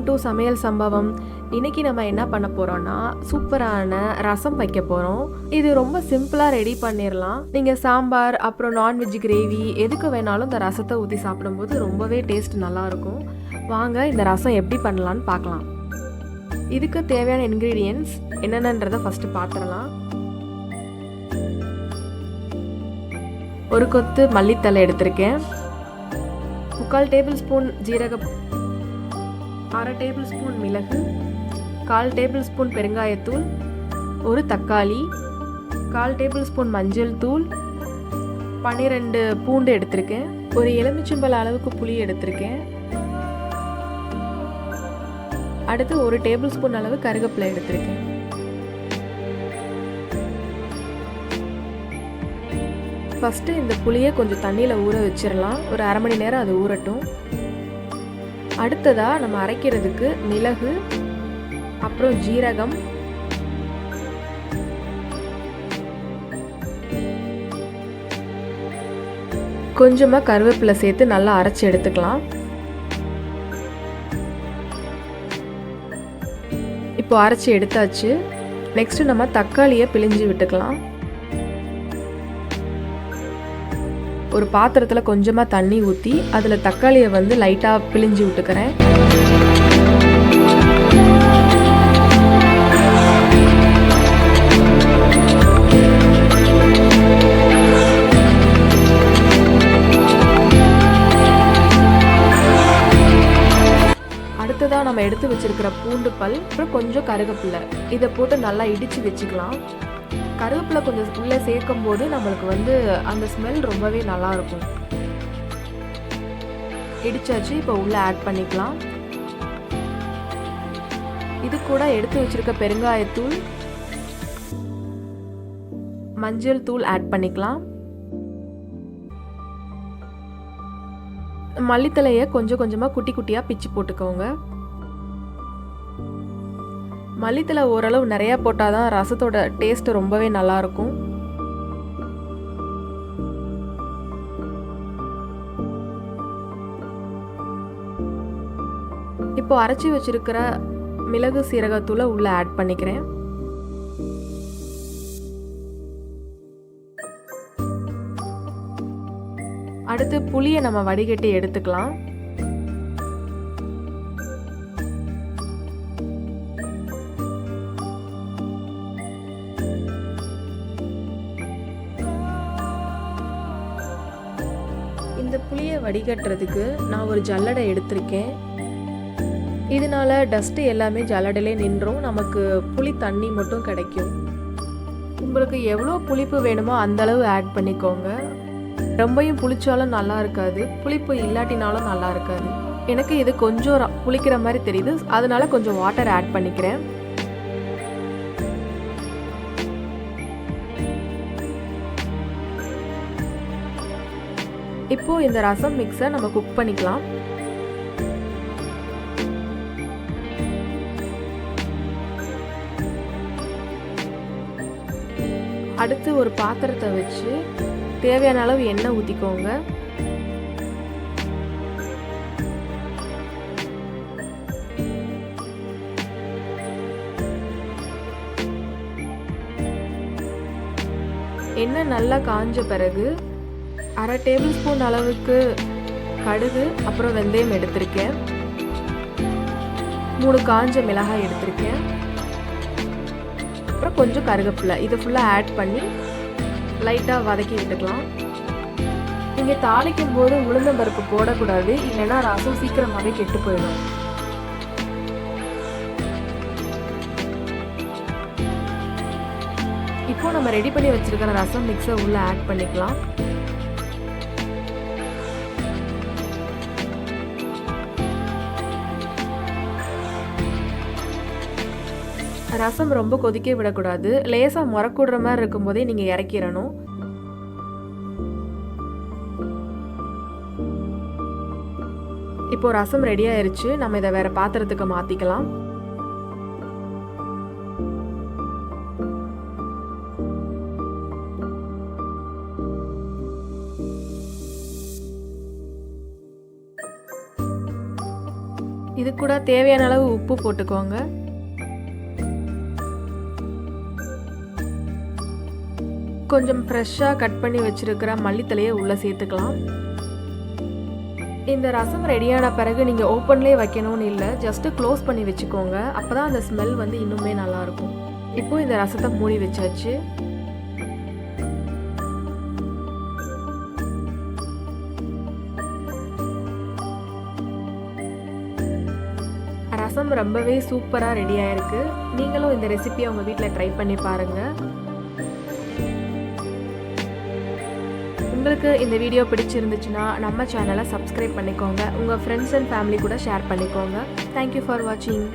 Welcome to சமையல் சம்பவம். இன்னைக்கு நம்ம என்ன பண்ண போறோம்னா சூப்பரான ரசம் வைக்க போறோம். இது ரொம்ப சிம்பிளா ரெடி பண்ணிடலாம். நீங்க சாம்பார் அப்புறம் நான்வெஜ் கிரேவி எதுக்கு வேணாலும் இந்த ரசத்தை ஊற்றி சாப்பிடும்போது ரொம்பவே டேஸ்ட் நல்லா இருக்கும். வாங்க இந்த ரசம் எப்படி பண்ணலான்னு பார்க்கலாம். இதுக்கு தேவையான இன்க்ரீடியன்ட்ஸ் என்னென்னன்றதை ஃபர்ஸ்ட் பார்த்துடலாம். ஒரு கொத்து மல்லித்தலை எடுத்திருக்கேன், 3/4 டேபிள் ஸ்பூன் ஜீரகம், 1/2 டேபிள் ஸ்பூன் மிளகு, 1/4 டேபிள் ஸ்பூன் பெருங்காயத்தூள், ஒரு தக்காளி, 1/4 டேபிள் ஸ்பூன் மஞ்சள் தூள், 12 பூண்டு எடுத்திருக்கேன், ஒரு எலுமிச்சம்பழ அளவுக்கு புளி எடுத்திருக்கேன். அடுத்து 1 டேபிள் ஸ்பூன் அளவு கருவேப்பிலை எடுத்திருக்கேன். ஃபஸ்ட்டு இந்த புளியை கொஞ்சம் தண்ணியில் ஊற வச்சிடலாம். ஒரு அரை மணி நேரம் அது ஊறட்டும். அடுத்ததாக நம்ம அரைக்கிறதுக்கு மிளகு, அப்புறம் ஜீரகம், கொஞ்சமாக கருவேப்பிலை சேர்த்து நல்லா அரைச்சி எடுத்துக்கலாம். இப்போ அரைச்சி எடுத்தாச்சு. நெக்ஸ்ட் நம்ம தக்காளியை பிழிஞ்சு விட்டுக்கலாம். ஒரு பாத்திரத்தில் கொஞ்சமாக தண்ணி ஊற்றி அதில் தக்காளியை லைட்டாக பிழிஞ்சு விட்டுக்கிறேன். அடுத்ததாக நம்ம எடுத்து வச்சிருக்கிற பூண்டு பல், அப்புறம் கொஞ்சம் கருவேப்பிலை, இதை போட்டு நல்லா இடித்து வச்சுக்கலாம். கருவேப்பிலை கொஞ்சம் உள்ளே சேர்க்கும் போது நம்மளுக்கு அந்த ஸ்மெல் ரொம்பவே நல்லா இருக்கும். இடிச்சாச்சு. இப்போ உள்ளே ஆட் பண்ணிக்கலாம். இது கூட எடுத்து வச்சிருக்க பெருங்காயத்தூள், மஞ்சள் தூள் ஆட் பண்ணிக்கலாம். மல்லித்தலையை கொஞ்சம் கொஞ்சமாக குட்டி குட்டியாக பிச்சு போட்டுக்கோங்க. மல்லித்தலை ஓரளவு நிறையா போட்டால் தான் ரசத்தோட டேஸ்ட் ரொம்பவே நல்லாயிருக்கும். இப்போ அரைச்சி வச்சிருக்கிற மிளகு சீரகத்தூளை உள்ளே ஆட் பண்ணிக்கிறேன். அடுத்து புளியை நம்ம வடிகட்டி எடுத்துக்கலாம். இந்த புளியை வடிகட்டுறதுக்கு நான் ஒரு ஜல்லடை எடுத்திருக்கேன். இதனால டஸ்ட்டு எல்லாமே ஜல்லடையிலே நின்றும், நமக்கு புளி தண்ணி மட்டும் கிடைக்கும். உங்களுக்கு எவ்வளோ புளிப்பு வேணுமோ அந்தளவு ஆட் பண்ணிக்கோங்க. ரொம்பையும் புளிச்சாலும் நல்லா இருக்காது, புளிப்பு இல்லாட்டினாலும் நல்லா இருக்காது. எனக்கு இது கொஞ்சம் புளிக்கிற மாதிரி தெரியுது, அதனால கொஞ்சம் வாட்டர் ஆட் பண்ணிக்கிறேன். இப்போ இந்த ரசம் மிக்ஸை நம்ம குக் பண்ணிக்கலாம். அடுத்து ஒரு பாத்திரத்தை வச்சு தேவையான அளவு எண்ணெய் ஊற்றிக்கோங்க. எண்ணெய் நல்லா காஞ்ச பிறகு 1/2 டேபிள் ஸ்பூன் அளவுக்கு கடுகு, அப்புறம் வெந்தயம் எடுத்திருக்கேன், 3 காஞ்ச மிளகாய் எடுத்திருக்கேன், அப்புறம் கொஞ்சம் கருவேப்பிலை, இதை ஃபுல்லாக ஆட் பண்ணி லைட்டாக வதக்கி விட்டுக்கலாம். நீங்கள் தாளிக்கும் போது உளுந்தம்பருப்பு போடக்கூடாது, இல்லைன்னா ரசம் சீக்கிரமாகவே கெட்டு போயிடும். இப்போ நம்ம ரெடி பண்ணி வச்சிருக்கிற ரசம் மிக்ஸை உள்ள ஆட் பண்ணிக்கலாம். ரசம் ரொம்ப கொதிக்க விடக்கூடாது, லேசாக முறக்கூடுற மாதிரி இருக்கும்போதே நீங்கள் இறக்கிடணும். இப்போ ரசம் ரெடி ஆயிருச்சு. நம்ம இதை வேற பாத்திரத்துக்கு மாற்றிக்கலாம். இது கூட தேவையான அளவு உப்பு போட்டுக்கோங்க. கொஞ்சம் ஃப்ரெஷ்ஷாக கட் பண்ணி வச்சுருக்கிற மல்லித்தலையை உள்ளே சேர்த்துக்கலாம். இந்த ரசம் ரெடியான பிறகு நீங்கள் ஓப்பன்லேயே வைக்கணும்னு இல்லை, ஜஸ்ட்டு க்ளோஸ் பண்ணி வச்சுக்கோங்க. அப்போ தான் அந்த ஸ்மெல் வந்து இன்னுமே நல்லாயிருக்கும். இப்போது இந்த ரசத்தை மூடி வச்சாச்சு. ரசம் ரொம்பவே சூப்பராக ரெடி ஆயிருக்கு. நீங்களும் இந்த ரெசிபியை உங்கள் வீட்டில் ட்ரை பண்ணி பாருங்கள். உங்களுக்கு இந்த வீடியோ பிடிச்சிருந்துச்சுன்னா நம்ம சேனலை சப்ஸ்கிரைப் பண்ணிக்கோங்க. உங்கள் ஃப்ரெண்ட்ஸ் அண்ட் ஃபேமிலி கூட ஷேர் பண்ணிக்கோங்க. தேங்க்யூ ஃபார் வாட்சிங்.